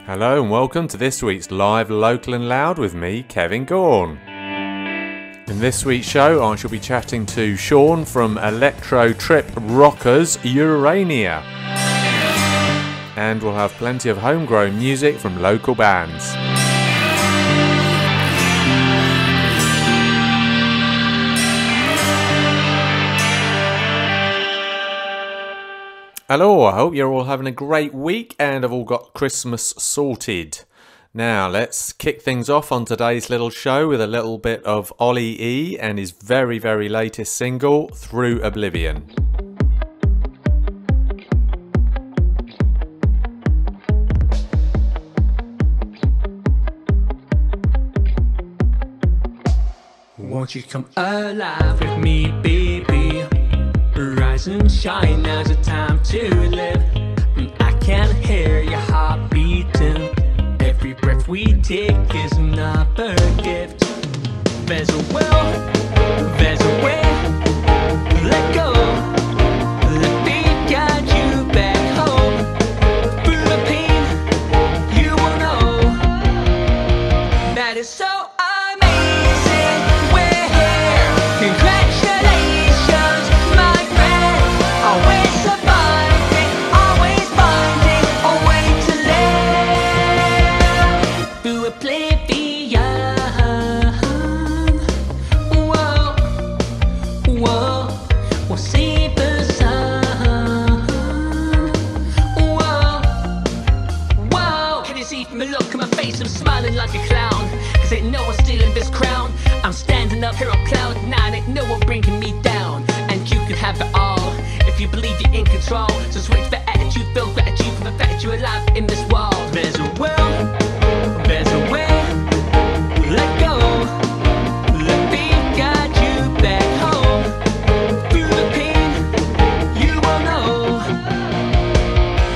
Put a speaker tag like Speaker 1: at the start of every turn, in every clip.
Speaker 1: Hello and welcome to this week's Live Local and Loud with me, Kevin Gaughan. In this week's show I shall be chatting to Shaun from ELECTRO-TRIP-ROCKERS Urania. And we'll have plenty of homegrown music from local bands. Hello, I hope you're all having a great week and have all got Christmas sorted. Now let's kick things off on today's little show with a little bit of Ollie E and his very latest single, Through Oblivion.
Speaker 2: Won't you come alive with me, baby? Rise and shine, now's the time to live. I can hear your heart beating. Every breath we take is another gift. There's a will, there's a way. Let go, let me guide you back home. Through the pain, you will know that it's so amazing. We're here, congratulations, my friend. Always surviving, always finding a way to live through oblivion. Whoa, whoa, we'll see the sun. Whoa, whoa. Can you see from the look on my face I'm smiling like a clown? Cause ain't no one stealing this crown. I'm standing up here on cloud nine, ain't no one bringing me down. And you can have it all if you believe you're in control. So switch the attitude, feel gratitude for the fact that you're alive in this world. There's a will, there's a way. Let go, let me guide you back home. Through the pain, you will know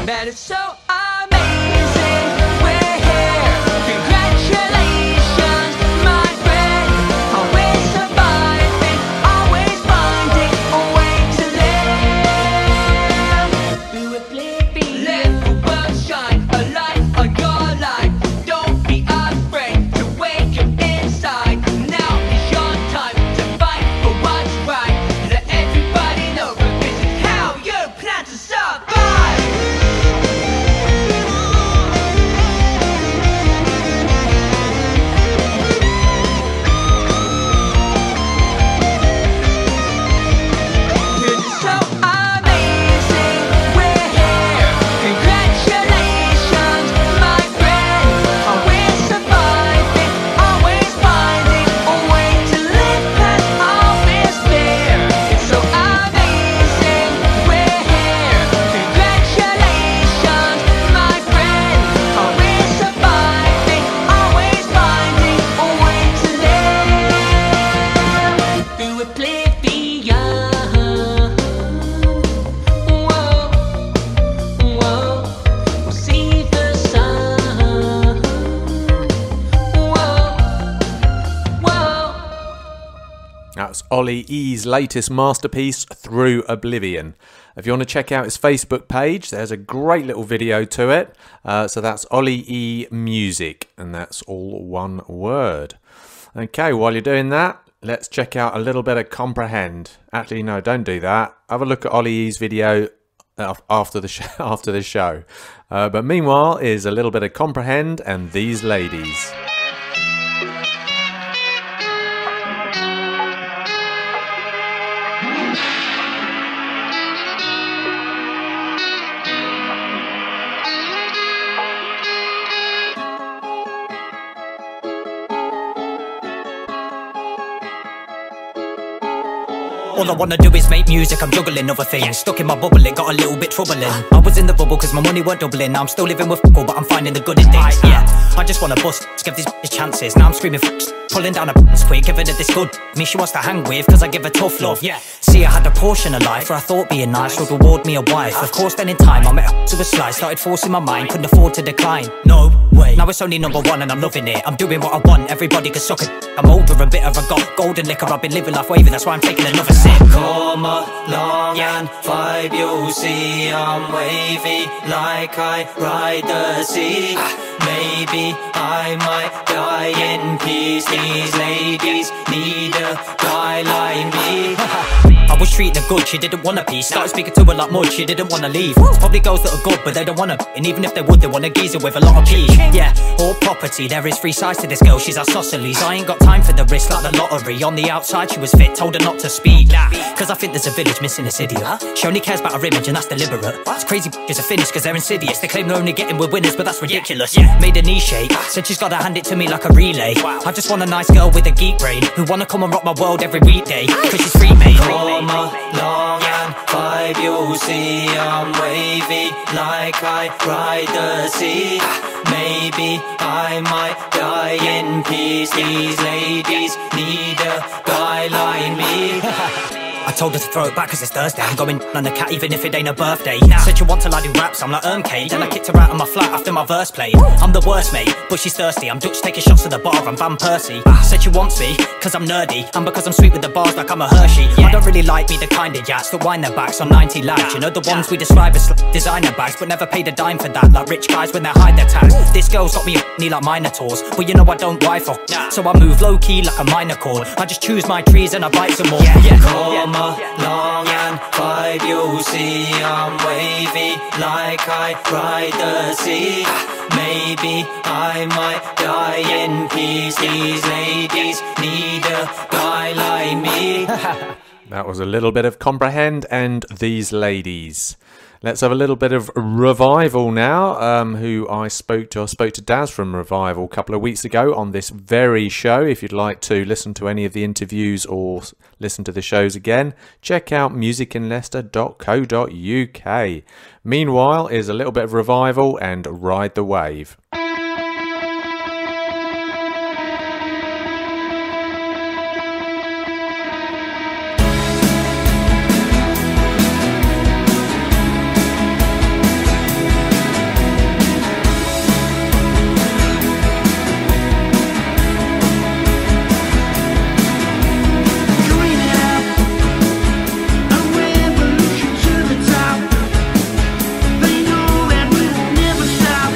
Speaker 2: that it's so amazing. We're here, congratulations, my friend. Always surviving, always finding a way to live through oblivion. Let the world shine a light on your life. Don't be afraid to wake up inside. Now is your time to fight for what's right. Let everybody know that this is how you plan to survive. It's so amazing, we're here. Congratulations, my friend. Always surviving, always finding a way to live past all this fear. It's so amazing, we're here. Congratulations, my friend. Always surviving, always finding a way to live through oblivion. Whoa, whoa, we'll see the sun. Whoa, whoa.
Speaker 1: That's Ollie E's latest masterpiece, Through Oblivion. If you want to check out his Facebook page, there's a great little video to it. So that's Ollie E Music, and that's all one word. Okay, while you're doing that, let's check out a little bit of Comprehend. Actually, no, don't do that. Have a look at Ollie E's video after the show. But meanwhile, is a little bit of Comprehend and These Ladies.
Speaker 3: All I wanna do is make music, I'm juggling other things. Stuck in my bubble, it got a little bit troubling. I was in the bubble cause my money weren't doubling. Now I'm still living with f***, but I'm finding the good in things. Yeah, I just wanna bust, give these bitches chances. Now I'm screaming f***, pulling down her quick, giving her this good me she wants to hang with, cause I give her tough love. Yeah, see I had a portion of life where I thought being nice would reward me a wife. Of course then in time I met her to a slice, started forcing my mind, couldn't afford to decline. No way, now it's only number one and I'm loving it. I'm doing what I want, everybody can suck it. I'm older and bitter, I got golden liquor, I've been living life waving, that's why I'm taking another sip. it? Come along and vibe, you'll see I'm wavy like I ride the sea. Maybe I might die in peace. These ladies need a guy like me. I was treating her good, she didn't want a piece. Started speaking to her like mud, she didn't want to leave. It's probably girls that are good, but they don't want to. And even if they would, they want a geezer with a lot of pee. Yeah, all property, there is three sides to this girl, she's isosceles. I ain't got time for the risk like the lottery. On the outside she was fit, told her not to speak. Cause I think there's a village missing this idiot. She only cares about her image and that's deliberate. It's crazy bitches are finished cause they're insidious. They claim they're only getting with winners, but that's ridiculous. Made a knee shake, said she's gotta hand it to me like a relay. I just want a nice girl with a geek brain, who wanna come and rock my world every weekday. Cause she's free, mate. Come along and vibe, you'll see I'm wavy like I ride the sea. Maybe I might die in peace. These ladies need a guy like me. I told her to throw it back cause it's Thursday. I'm going on the cat even if it ain't her birthday. Said she wants to do raps, I'm like Kate. Then I kicked her out of my flat after my verse played. I'm the worst mate, but she's thirsty. I'm Dutch taking shots to the bar, I'm Van Persie. Said she wants me, cause I'm nerdy. And because I'm sweet with the bars like I'm a Hershey. I don't really like me the kind of yats that wind their backs on 90 lads. You know the ones we describe as designer bags, but never paid a dime for that. Like rich guys when they hide their tax. This girl's got me a knee like Minotaurs, but you know I don't wife off. So I move low key like a minor chord. I just choose my trees and I bite some more. Come along and vibe, you'll see I'm wavy like I ride the sea. Maybe I might die in peace. These ladies need a guy like me.
Speaker 1: That was a little bit of Comprehend and These Ladies. Let's have a little bit of Revival now, who I spoke to. I spoke to Daz from Revival a couple of weeks ago on this very show. If you'd like to listen to any of the interviews or listen to the shows again, check out musicinleicester.co.uk. Meanwhile, is a little bit of Revival and Ride the Wave.
Speaker 4: They know that we'll never stop.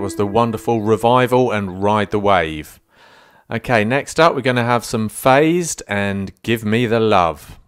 Speaker 1: was the wonderful Revival and Ride the Wave. Okay, next up we're going to have some Phased and Give Me the Love.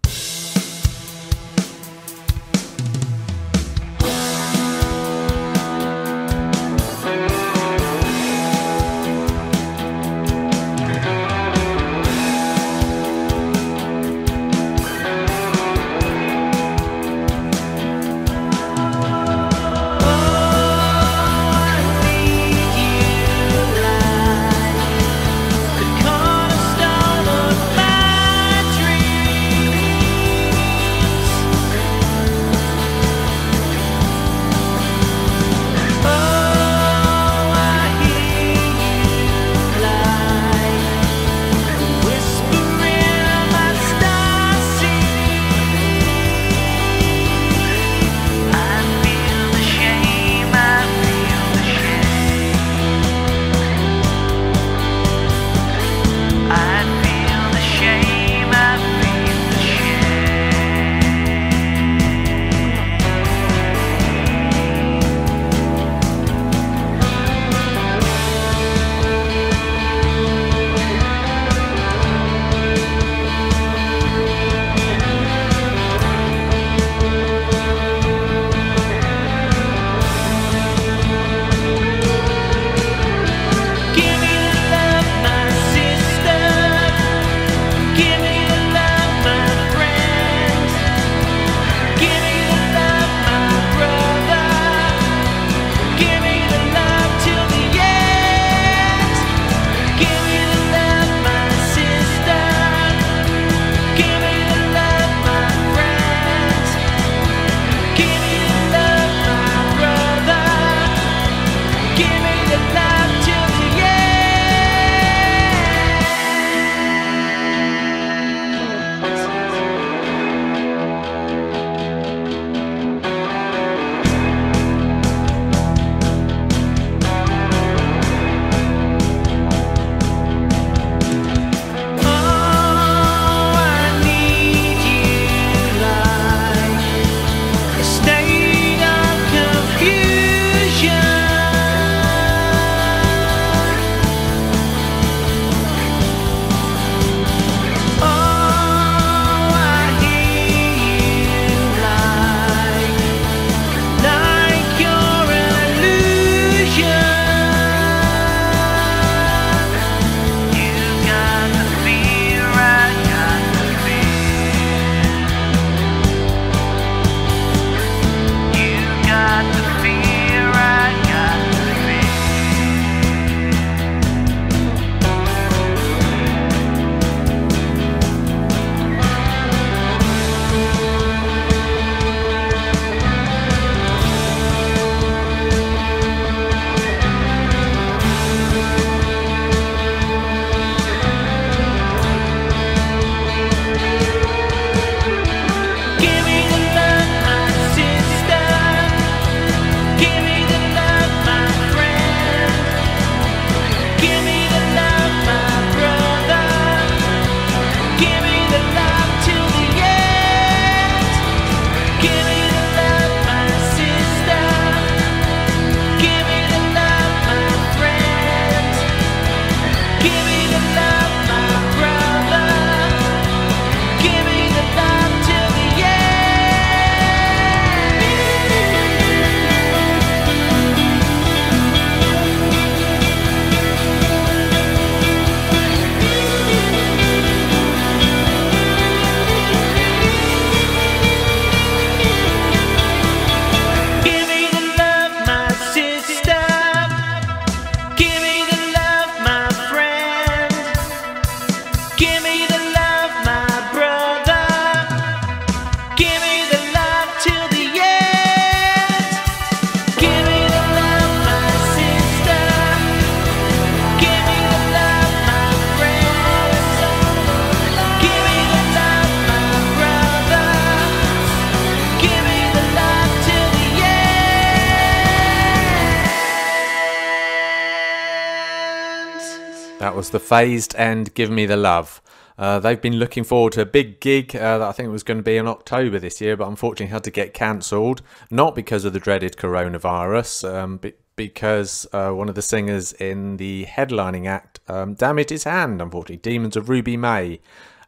Speaker 1: That was the Phased and Give Me the Love. They've been looking forward to a big gig that I think was going to be in October this year, but unfortunately had to get cancelled. Not because of the dreaded coronavirus, because one of the singers in the headlining act damaged his hand, unfortunately. Demons of Ruby May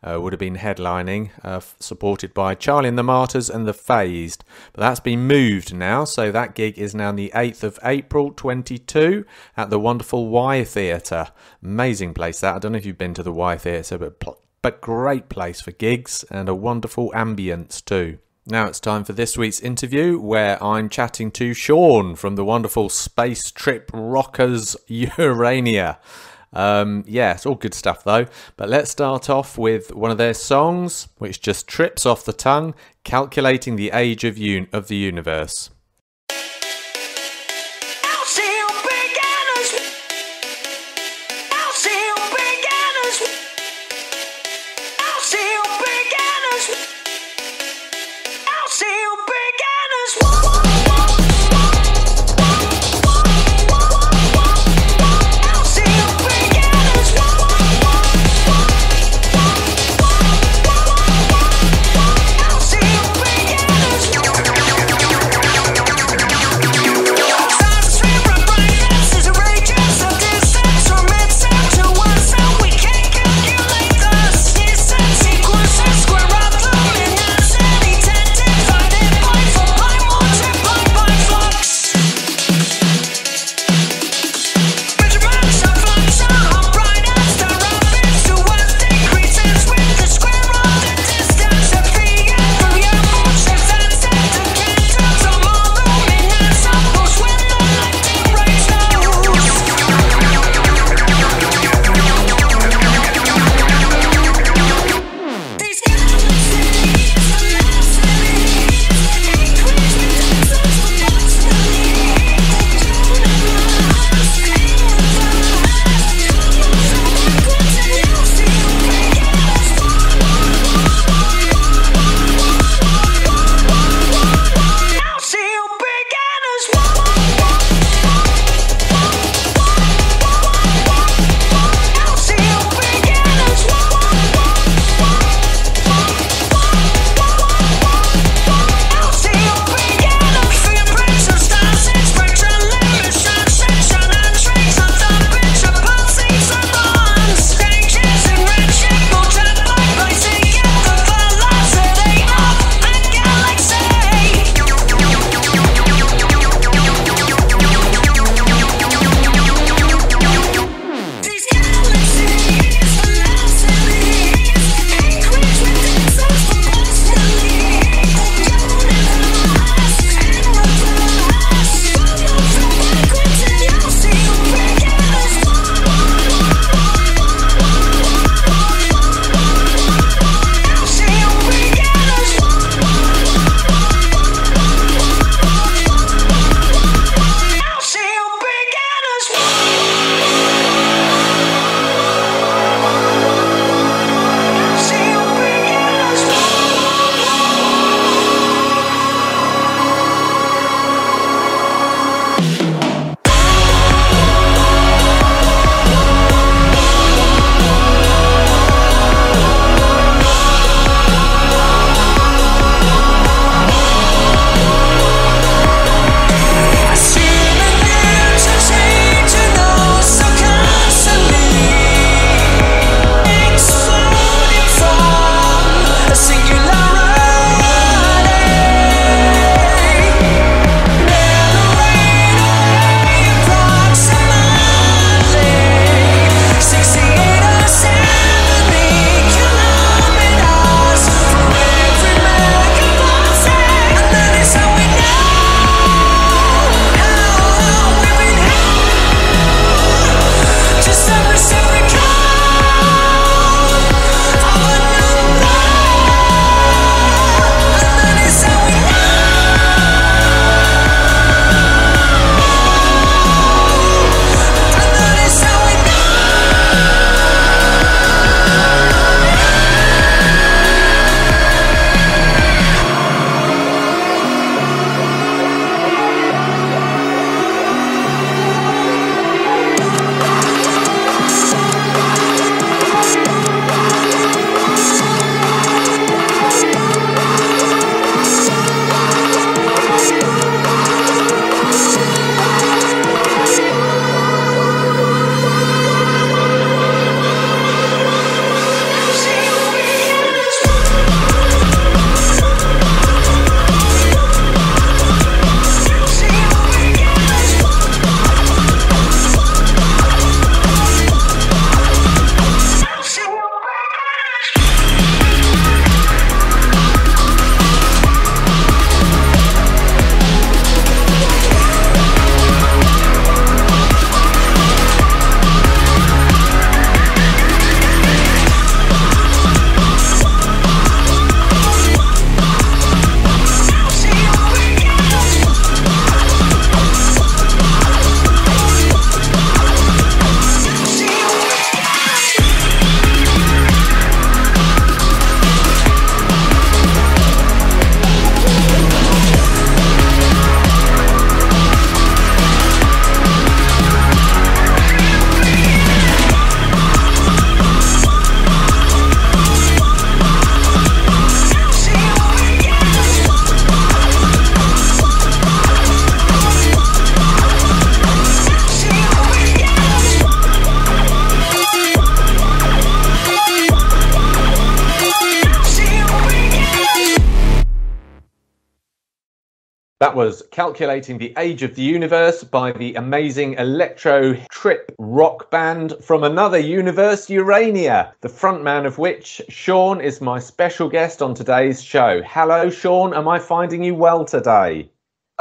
Speaker 1: would have been headlining, supported by Charlie and the Martyrs and the Phased. But that's been moved now, so that gig is now the 8th of April 22 at the wonderful Y Theatre. Amazing place that. I don't know if you've been to the Y Theatre, but great place for gigs and a wonderful ambience too. Now it's time for this week's interview, where I'm chatting to Shaun from the wonderful Space Trip Rockers Urania. Yeah, it's all good stuff though. But let's start off with one of their songs, which just trips off the tongue, Calculating the Age of the Universe. That was Calculating the Age of the Universe by the amazing electro-trip rock band from another universe, Urania, the frontman of which, Shaun, is my special guest on today's show. Hello, Shaun. Am I finding you well today?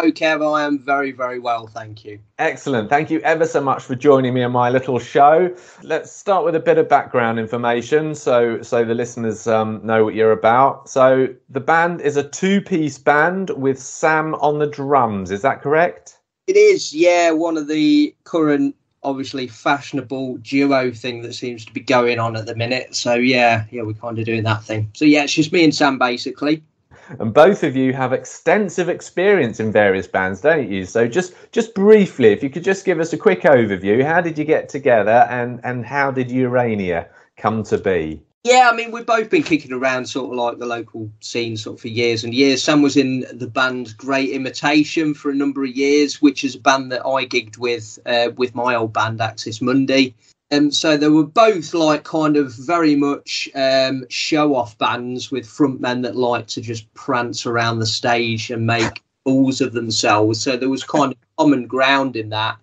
Speaker 4: Oh, Kev, I am very, very well, thank you.
Speaker 1: Excellent. Thank you ever so much for joining me on my little show. Let's start with a bit of background information so the listeners know what you're about. So the band is a two-piece band with Sam on the drums. Is that correct?
Speaker 4: It is, yeah, one of the current, obviously, fashionable duo thing that seems to be going on at the minute. So, yeah, we're kind of doing that thing. So, yeah, it's just me and Sam, basically.
Speaker 1: And both of you have extensive experience in various bands, don't you? So just briefly, if you could just give us a quick overview, how did you get together and how did Urania come to be?
Speaker 4: Yeah, I mean, we've both been kicking around sort of like the local scene sort of for years and years. Sam was in the band Great Imitation for a number of years, which is a band that I gigged with my old band, Axis Mundi. So they were both like kind of very much show-off bands with frontmen that like to just prance around the stage and make fools of themselves. So there was kind of common ground in that.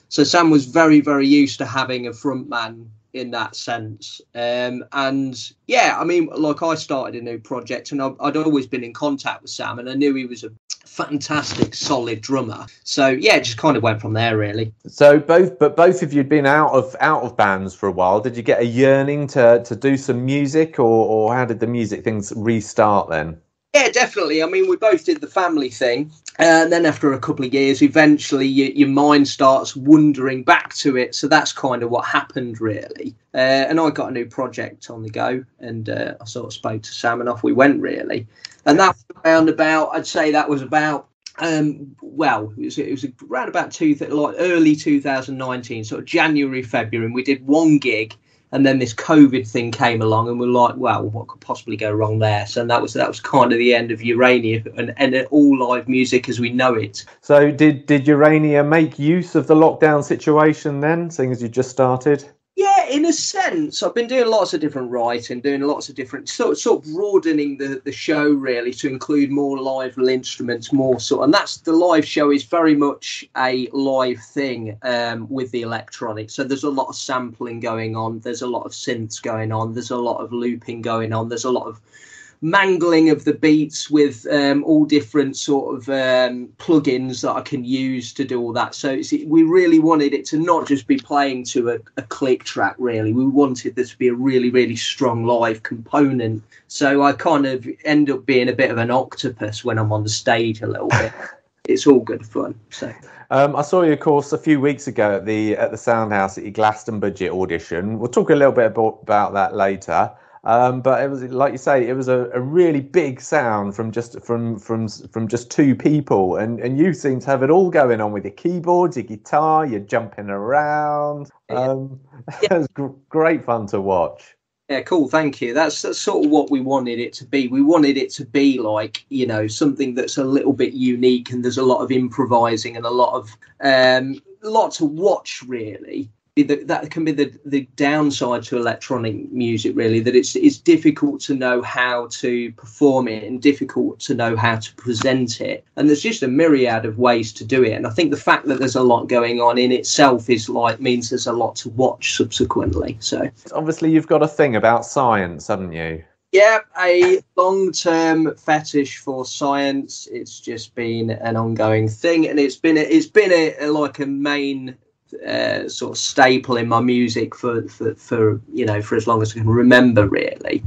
Speaker 4: So Sam was very, very used to having a frontman in that sense. And yeah, I mean, like I started a new project and I'd always been in contact with Sam and I knew he was a fantastic, solid drummer. So yeah, it just kind of went from there, really.
Speaker 1: So both of you'd been out of bands for a while. Did you get a yearning to do some music, or how did the music things restart then?
Speaker 4: Yeah, definitely. I mean, we both did the family thing. And then after a couple of years, eventually your mind starts wandering back to it. So that's kind of what happened, really. And I got a new project on the go and I sort of spoke to Sam and off we went, really. And that was around about, I'd say that was about, well, it was around about early 2019, sort of January, February. And we did one gig. And then this COVID thing came along and we're like, well, what could possibly go wrong there? So that was kind of the end of Urania and all live music as we know it.
Speaker 1: So did Urania make use of the lockdown situation then, seeing as you just started?
Speaker 4: Yeah, in a sense. I've been doing lots of different writing, doing lots of different, sort of broadening the show really to include more live instruments, and that's the live show is very much a live thing with the electronics. So there's a lot of sampling going on, there's a lot of synths going on, there's a lot of looping going on, there's a lot of mangling of the beats with all different sort of plugins that I can use to do all that. So we really wanted it to not just be playing to a click track, really. We wanted this to be a really, really strong live component. So I kind of end up being a bit of an octopus when I'm on the stage a little bit. It's all good fun. So.
Speaker 1: I saw you, of course, a few weeks ago at the Soundhouse at your Glastonbury audition. We'll talk a little bit about that later. But it was, like you say, it was a really big sound from just two people, and you seem to have it all going on with your keyboards, your guitar, you're jumping around. It was great fun to watch.
Speaker 4: Yeah, cool. Thank you. That's sort of what we wanted it to be. We wanted it to be like, something that's a little bit unique, and there's a lot of improvising and a lot to watch, really. That can be the downside to electronic music, really, that it's difficult to know how to perform it and difficult to know how to present it. And there's just a myriad of ways to do it. And I think the fact that there's a lot going on in itself means there's a lot to watch subsequently. So
Speaker 1: obviously you've got a thing about science, haven't you?
Speaker 4: Yeah, a long-term fetish for science. It's just been an ongoing thing, and it's been a main sort of staple in my music for as long as I can remember, really.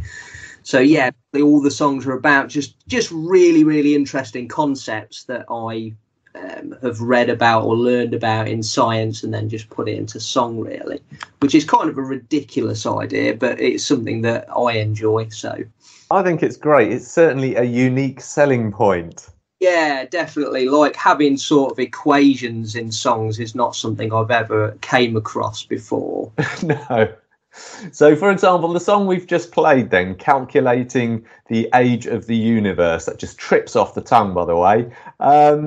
Speaker 4: So yeah, all the songs are about just really, really interesting concepts that I have read about or learned about in science, and then just put it into song, really, which is kind of a ridiculous idea, but it's something that I enjoy. So
Speaker 1: I think it's great. It's certainly a unique selling point.
Speaker 4: Yeah, definitely. Like having sort of equations in songs is not something I've ever came across before. No.
Speaker 1: So, for example, the song we've just played then, Calculating the Age of the Universe, that just trips off the tongue, by the way.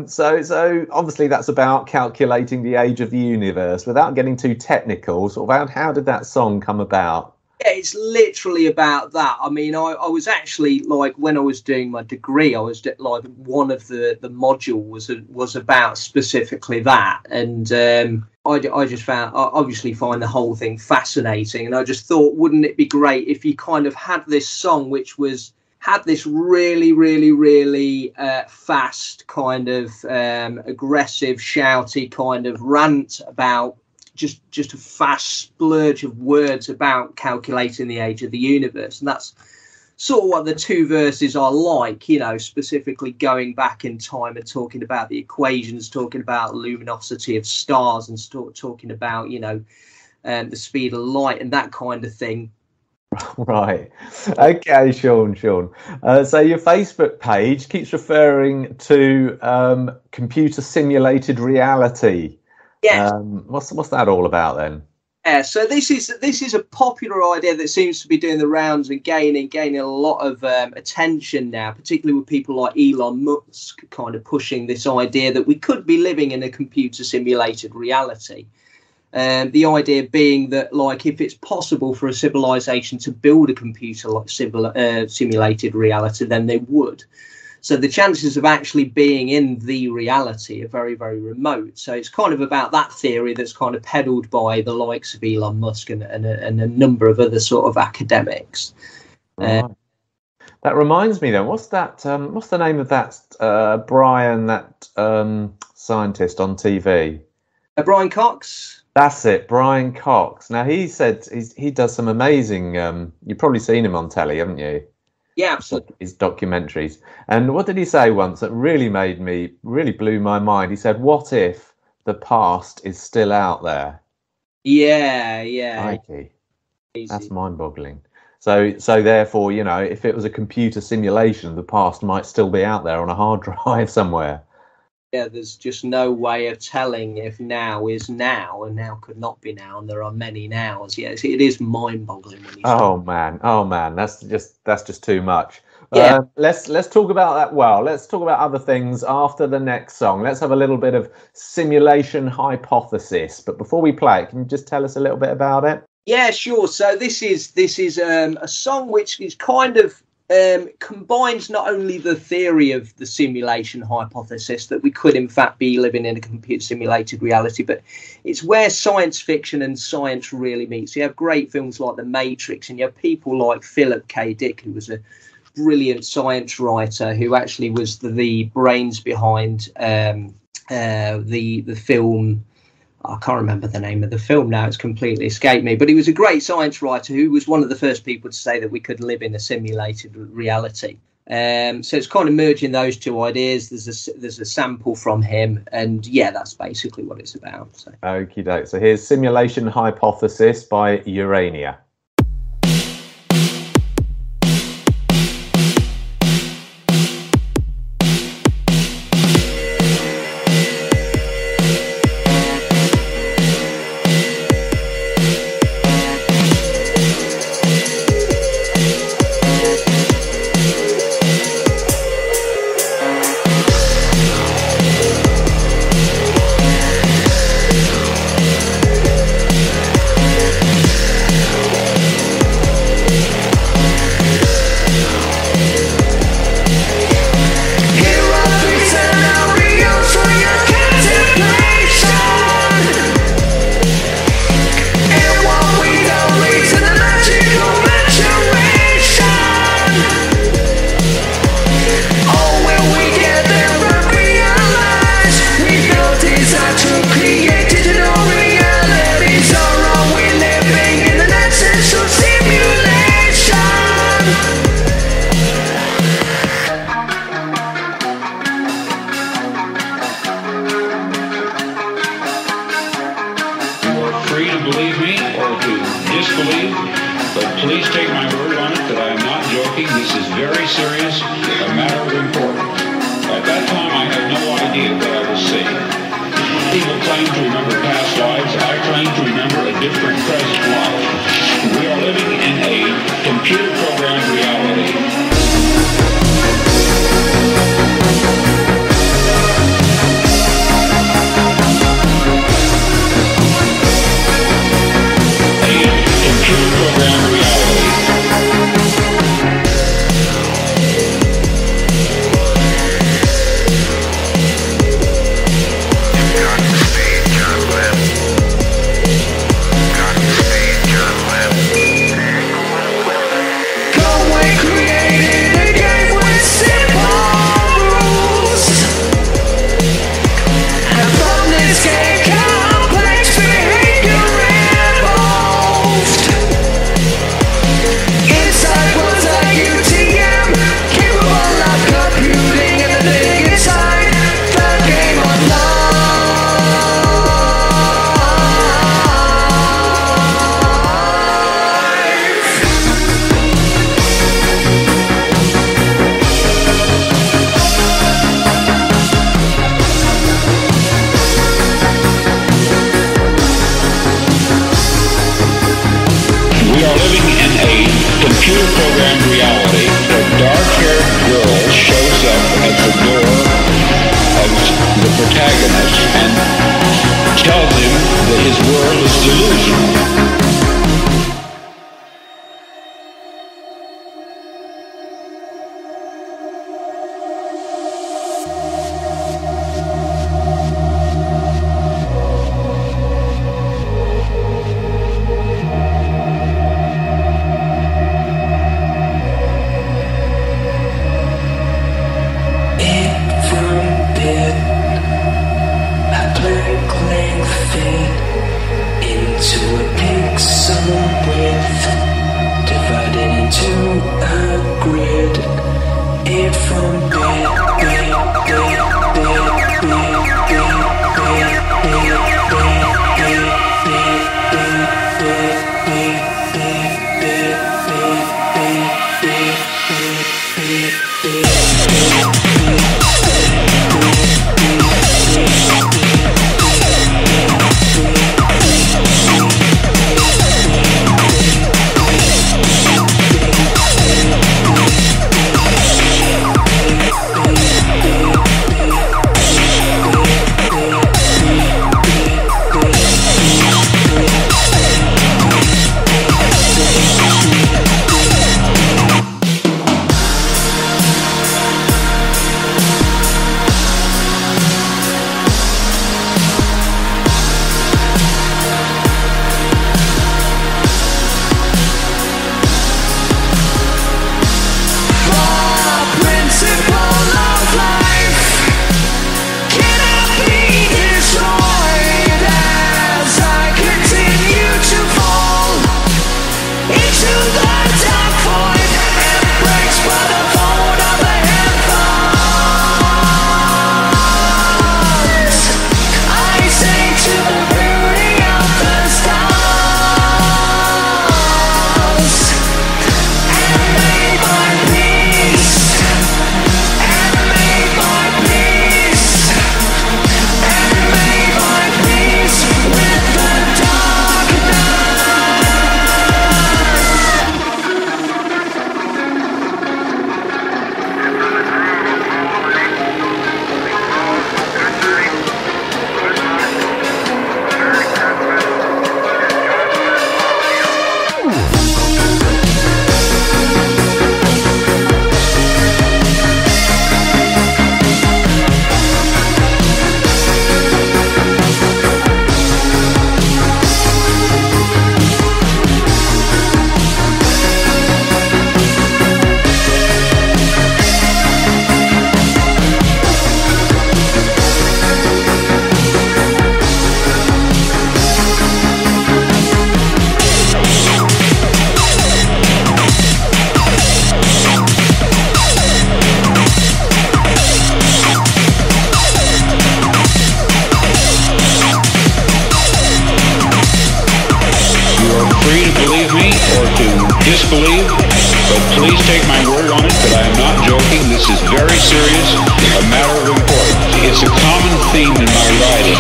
Speaker 1: So obviously that's about calculating the age of the universe. Without getting too technical, sort of how did that song come about?
Speaker 4: Yeah, it's literally about that. I mean, I was actually, like, when I was doing my degree, I was like, one of the module was about specifically that, and I just found, I obviously find the whole thing fascinating, and I just thought, wouldn't it be great if you kind of had this song which had this really, really, really fast kind of aggressive, shouty kind of rant about just a fast splurge of words about calculating the age of the universe. And that's sort of what the two verses are like, you know, specifically going back in time and talking about the equations, talking about luminosity of stars, and talking about, you know, the speed of light and that kind of thing.
Speaker 1: Right. Okay, Shaun. So your Facebook page keeps referring to computer simulated reality.
Speaker 4: Yes.
Speaker 1: What's that all about then?
Speaker 4: Yeah, so this is a popular idea that seems to be doing the rounds and gaining a lot of attention now, particularly with people like Elon Musk kind of pushing this idea that we could be living in a computer simulated reality. The idea being that, like, if it's possible for a civilization to build a computer like simulated reality, then they would. So the chances of actually being in the reality are very, very remote. So it's kind of about that theory that's kind of peddled by the likes of Elon Musk and a number of other sort of academics.
Speaker 1: Right. That reminds me then, what's the name of that Brian, that scientist on TV? Brian
Speaker 4: Cox?
Speaker 1: That's it, Brian Cox. Now, he said he does some amazing, you've probably seen him on telly, haven't you?
Speaker 4: Yeah, absolutely.
Speaker 1: His documentaries. And what did he say once that really blew my mind? He said, what if the past is still out there?
Speaker 4: Yeah.
Speaker 1: Crikey. That's mind-boggling. So therefore, you know, if it was a computer simulation, the past might still be out there on a hard drive somewhere.
Speaker 4: Yeah, there's just no way of telling if now is now and now could not be now, and there are many nows. Yes, it is mind-boggling. When you
Speaker 1: oh man, that's just too much.
Speaker 4: Yeah.
Speaker 1: Let's talk about that. Well, let's talk about other things after the next song. Let's have a little bit of simulation hypothesis. But before we play it, can you just tell us a little bit about it?
Speaker 4: Yeah, sure. So this is a song which is kind of combines not only the theory of the simulation hypothesis that we could in fact be living in a computer simulated reality, but it's where science fiction and science really meets. You have great films like The Matrix, and you have people like Philip K. Dick, who was a brilliant science writer who actually was the brains behind the film. I can't remember the name of the film now, it's completely escaped me, but he was a great science writer who was one of the first people to say that we could live in a simulated reality. So it's kind of merging those two ideas. There's a sample from him, and yeah, that's basically what it's about. So.
Speaker 1: Okie doke. So here's Simulation Hypothesis by Urania.
Speaker 5: Computer programmed reality. pre-programmed reality. A dark-haired girl shows up at the door of the protagonist and tells him that his world is delusional. Disbelieve, but please take my word on it that I am not joking. This is very serious, a matter of importance. It's a common theme in my writing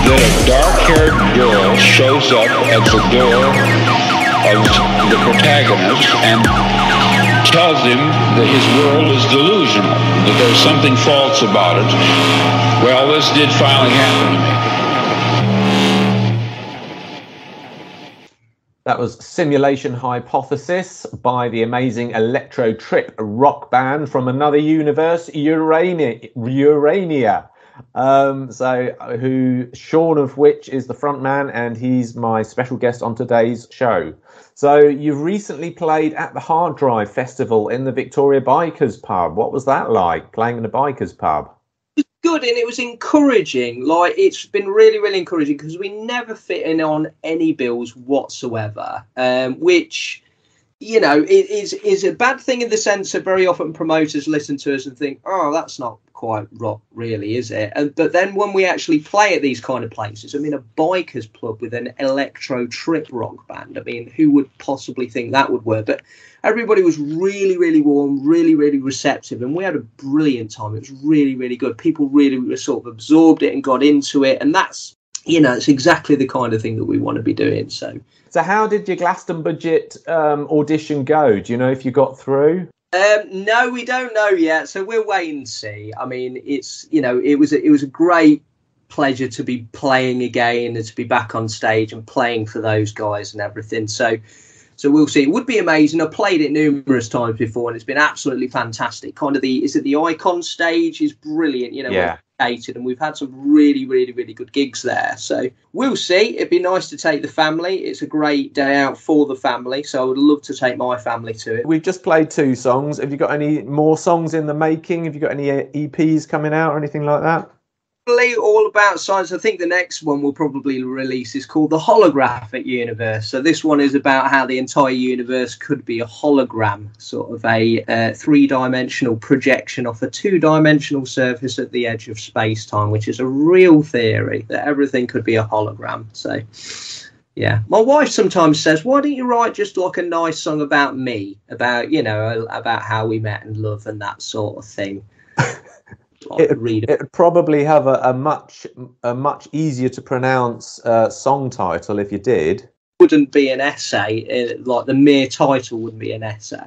Speaker 5: that a dark-haired girl shows up at the door of the protagonist and tells him that his world is delusional, that there's something false about it. Well, this did finally happen to me.
Speaker 1: That was Simulation Hypothesis by the amazing Electro-Trip rock band from another universe, Urania. Who Shaun of which is the front man, and he's my special guest on today's show. So you've recently played at the Hard Drive Festival in the Victoria Bikers Pub. What was that like, playing in a bikers pub?
Speaker 4: Good, and it was encouraging. Like, it's been really, really encouraging because we never fit in on any bills whatsoever, which, you know, is a bad thing in the sense that very often promoters listen to us and think, oh, that's not quite rock, really, is it? But then when we actually play at these kind of places, I mean, a bikers club with an electro-trip rock band, I mean, who would possibly think that would work? But everybody was really, really warm, really, really receptive, and we had a brilliant time. It was really, really good. People really sort of absorbed it and got into it, and that's you know, it's exactly the kind of thing that we want to be doing. So
Speaker 1: how did your Glastonbury audition go? Do you know if you got through?
Speaker 4: No, we don't know yet. So we'll wait and see. I mean, it's, you know, it was a great pleasure to be playing again and to be back on stage and playing for those guys and everything. So we'll see. It would be amazing. I've played it numerous times before and it's been absolutely fantastic. Kind of the Icon stage is brilliant, you know.
Speaker 1: Yeah.
Speaker 4: And we've had some really, really, really good gigs there. So we'll see. It'd be nice to take the family. It's a great day out for the family. So I would love to take my family to it.
Speaker 1: We've just played 2 songs. Have you got any more songs in the making? Have you got any EPs coming out or anything like that?
Speaker 4: All about science. I think the next one we'll probably release is called The Holographic Universe. So this one is about how the entire universe could be a hologram, sort of a 3-dimensional projection off a 2-dimensional surface at the edge of space-time, which is a real theory that everything could be a hologram. So yeah, my wife sometimes says, why don't you write just like a nice song about me, about, you know, about how we met and love and that sort of thing.
Speaker 1: It'd probably have a much easier to pronounce song title if you did.
Speaker 4: Wouldn't be an essay, like the mere title wouldn't be an essay.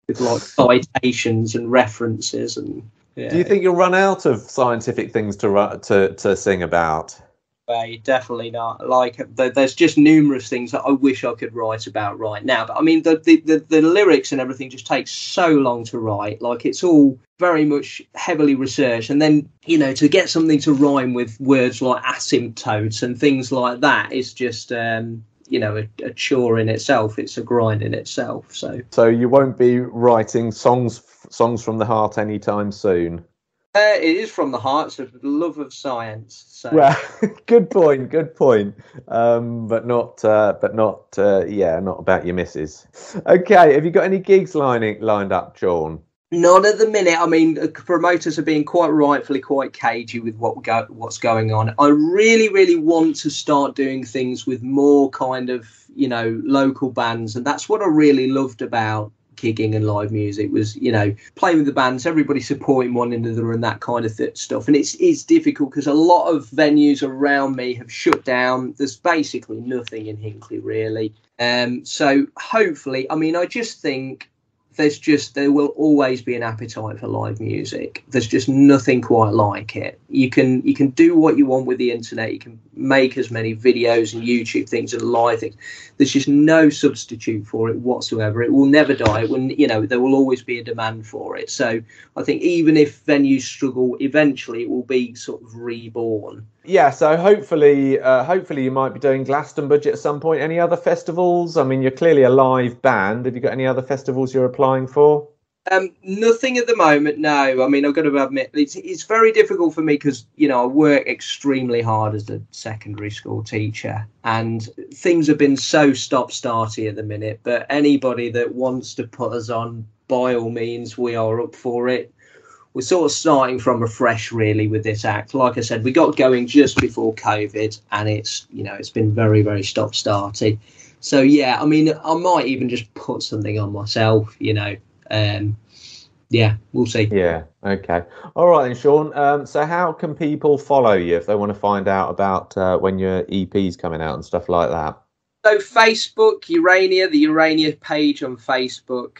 Speaker 4: With like citations and references and. Yeah.
Speaker 1: Do you think you'll run out of scientific things to sing about?
Speaker 4: Definitely not. Like, there's just numerous things that I wish I could write about right now. But I mean, the lyrics and everything just takes so long to write. Like, it's all very much heavily researched. And then, you know, to get something to rhyme with words like asymptotes and things like that is just, you know, a chore in itself. It's a grind in itself. So
Speaker 1: you won't be writing songs from the heart anytime soon.
Speaker 4: It is from the heart, so the love of science. So.
Speaker 1: Well, good point. But not about your missus. Okay, have you got any gigs lined up, Shaun?
Speaker 4: Not at the minute. I mean, promoters are being quite rightfully quite cagey with what's going on. I really, really want to start doing things with more kind of, you know, local bands, and that's what I really loved about gigging and live music was, you know, playing with the bands, everybody supporting one another and that kind of stuff. And it's difficult because a lot of venues around me have shut down. There's basically nothing in Hinckley really. So hopefully, I mean, I just think there will always be an appetite for live music. There's just nothing quite like it. You can do what you want with the internet. You can make as many videos and YouTube things and live things. There's just no substitute for it whatsoever. It will never die. It will, you know, there will always be a demand for it. So I think even if venues struggle, eventually it will be sort of reborn.
Speaker 1: Yeah, so hopefully you might be doing Glastonbury at some point. Any other festivals? I mean, you're clearly a live band. Have you got any other festivals you're applying for?
Speaker 4: Nothing at the moment, no. I mean, I've got to admit, it's very difficult for me because, you know, I work extremely hard as a secondary school teacher and things have been so stop-starty at the minute. But anybody that wants to put us on, by all means, we are up for it. We're sort of starting from afresh, really, with this act. Like I said, we got going just before COVID and it's, you know, it's been very, very stop-starty. So, yeah, I mean, I might even just put something on myself, you know. Yeah, we'll see.
Speaker 1: Yeah, okay. All right then, Shaun. So how can people follow you if they want to find out about when your EP's coming out and stuff like that?
Speaker 4: So Facebook, Urania, the Urania page on Facebook.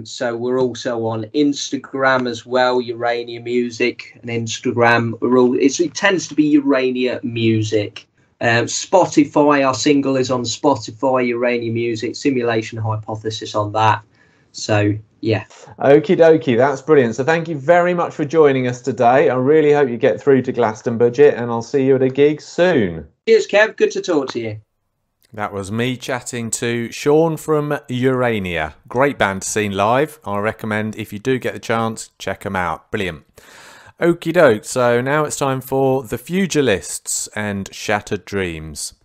Speaker 4: So we're also on Instagram as well, Urania Music and Instagram. It tends to be Urania Music. Spotify, our single is on Spotify, Urania Music, Simulation Hypothesis on that. So, yeah.
Speaker 1: Okie dokie, that's brilliant. So thank you very much for joining us today. I really hope you get through to Glastonbury and I'll see you at a gig soon.
Speaker 4: Cheers, Kev. Good to talk to you.
Speaker 1: That was me chatting to Shaun from Urania. Great band to see live. I recommend, if you do get the chance, check them out. Brilliant. Okie doke. So now it's time for The Fugilists and Shattered Dreams.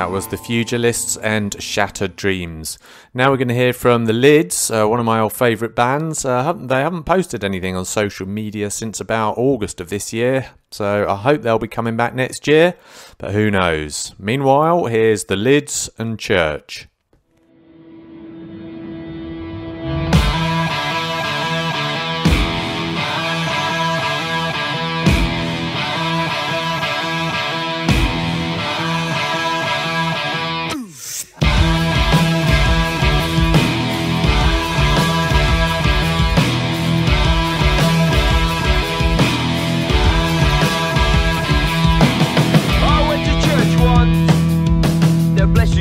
Speaker 1: That was the Fugilists and Shattered Dreams. Now we're going to hear from the Lids, one of my old favourite bands. They haven't posted anything on social media since about August of this year, so I hope they'll be coming back next year, but who knows. Meanwhile, here's the Lids and Church.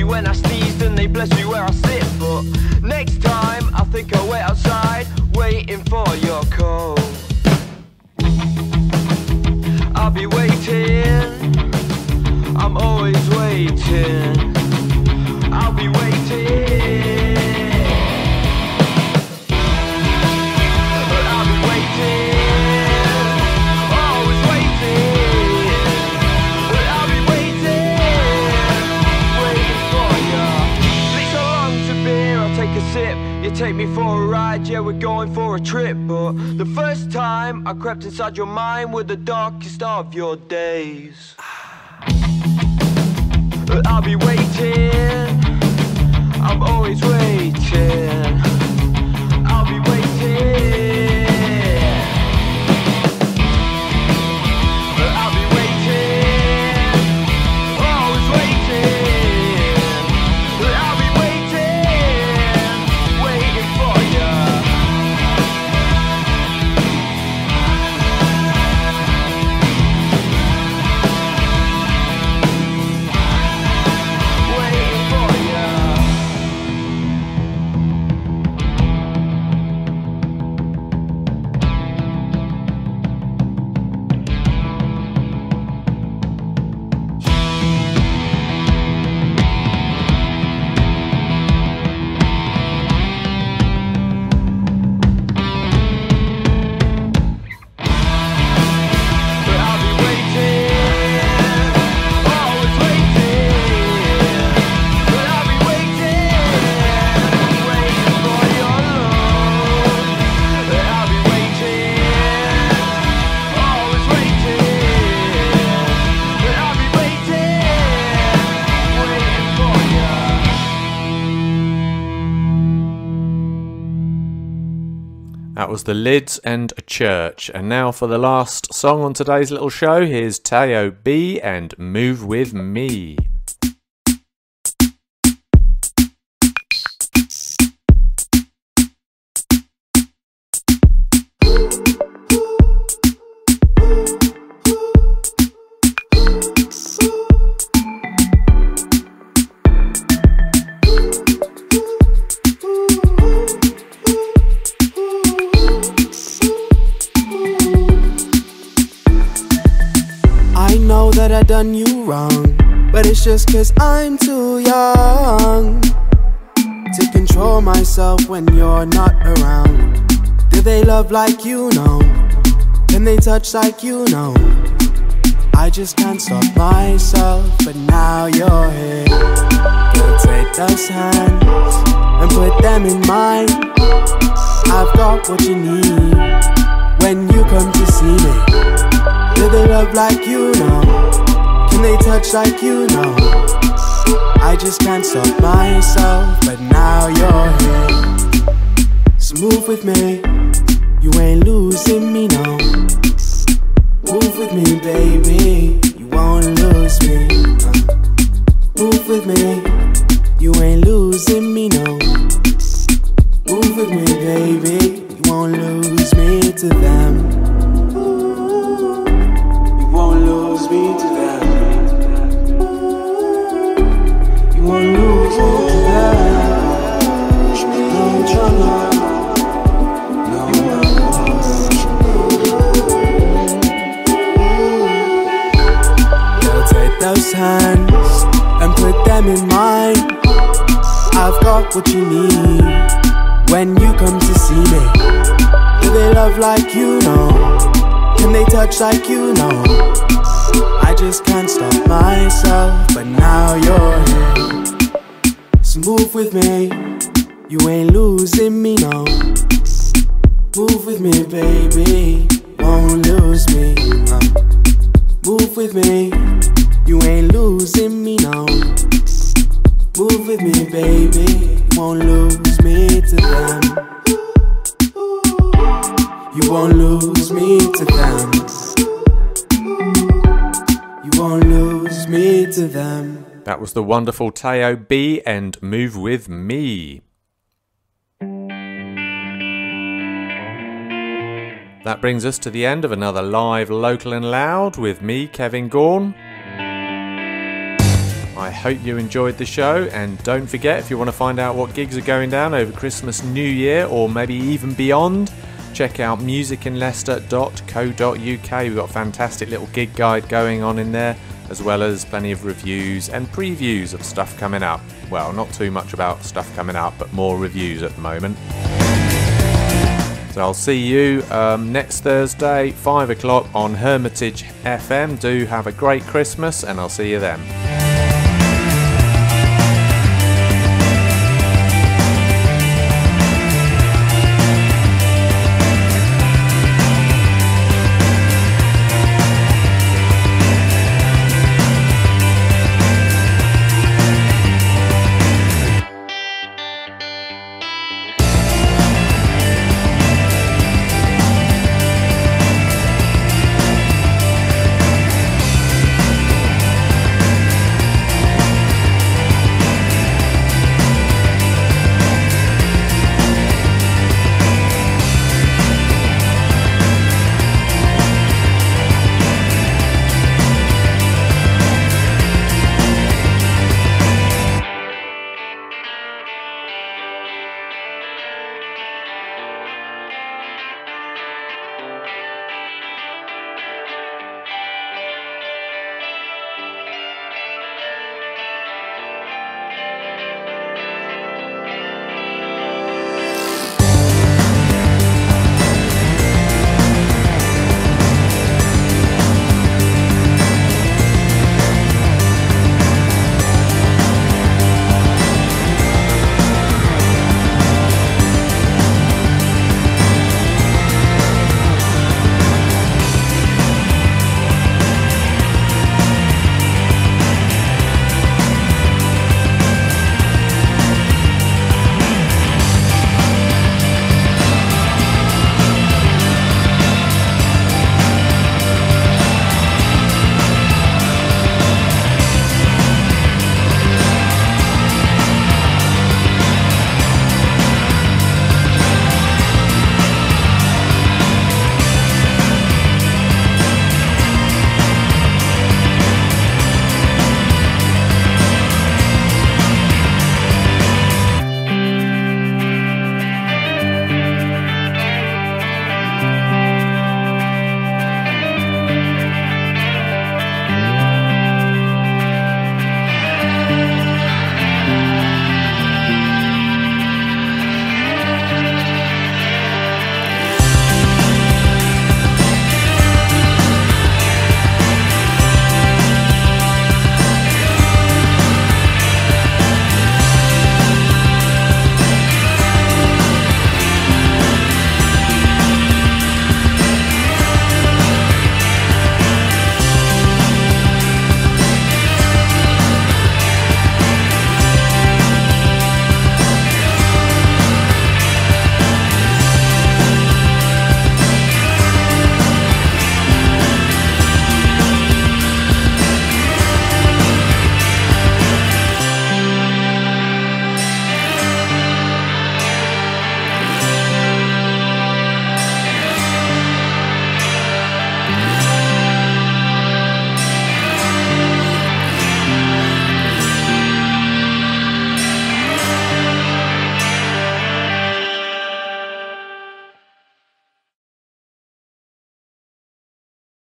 Speaker 6: When I sneezed and they bless you where I sit, but next time I think I'll wait outside, waiting for your call. I'll be waiting, I'm always waiting. I'll be waiting, but I'll be waiting, always waiting. But I'll be take a sip, you take me for a ride, yeah, we're going for a trip. But the first time I crept inside your mind were the darkest of your days. But I'll be waiting, I'm always waiting. I'll be waiting, but I'll be waiting, always waiting. But I'll be waiting for you. Waiting for you. But I'll be waiting, always waiting. But I'll be waiting for your love. But I'll be waiting, always waiting. But I'll be waiting for you.
Speaker 1: That was the Lids and Church. And now for the last song on today's little show, here's Teo B and Move With Me.
Speaker 7: I know that I done you wrong, but it's just 'cause I'm too young to control myself when you're not around. Do they love like you know? Can they touch like you know? I just can't stop myself, but now you're here. Girl, take those hands and put them in mine. I've got what you need when you come to see me. Do they love like you know? Can they touch like you know? I just can't stop myself, but now you're here. So move with me, you ain't losing me, no. Move with me, baby, you won't lose me. Move with me, you ain't losing me, no. Move with me, baby, you won't lose me to them. You won't lose me to them. You won't lose me to them. No trouble. No, no. Girl, take those hands and put them in mine. I've got what you need when you come to see me. Do they love like you know? and they touch like you know. I just can't stop myself, but now you're here. So move with me, you ain't losing me, no. Move with me, baby, won't lose me, no. Move with me, you ain't losing me, no. Move with me, baby, won't lose me to them. You won't lose me to them. You won't lose me to them.
Speaker 1: That was the wonderful Teo B and Move With Me. That brings us to the end of another live Local and Loud with me, Kevin Gaughan. I hope you enjoyed the show, and don't forget, if you want to find out what gigs are going down over Christmas, New Year, or maybe even beyond, check out musicinleicester.co.uk. We've got a fantastic little gig guide going on in there, as well as plenty of reviews and previews of stuff coming up. Well, not too much about stuff coming up, but more reviews at the moment. So I'll see you next Thursday, 5 o'clock on Hermitage FM. Do have a great Christmas, and I'll see you then.